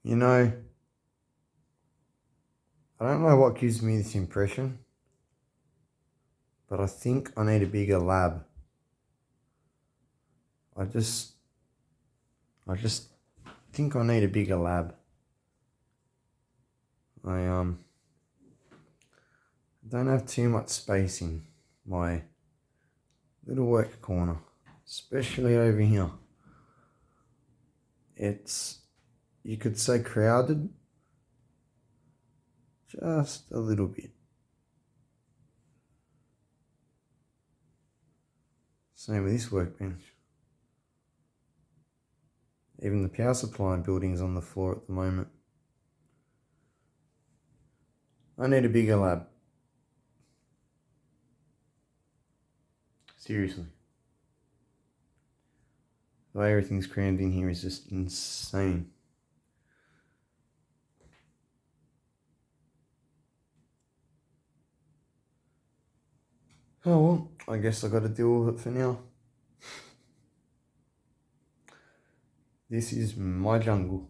You know, I don't know what gives me this impression, but I think I need a bigger lab. I just, I just think I need a bigger lab. I don't have too much space in my little work corner, especially over here. It's, you could say, crowded, just a little bit. Same with this workbench. Even the power supply building is on the floor at the moment. I need a bigger lab. Seriously. The way everything's crammed in here is just insane. Oh well, I guess I gotta deal with it for now. This is my jungle.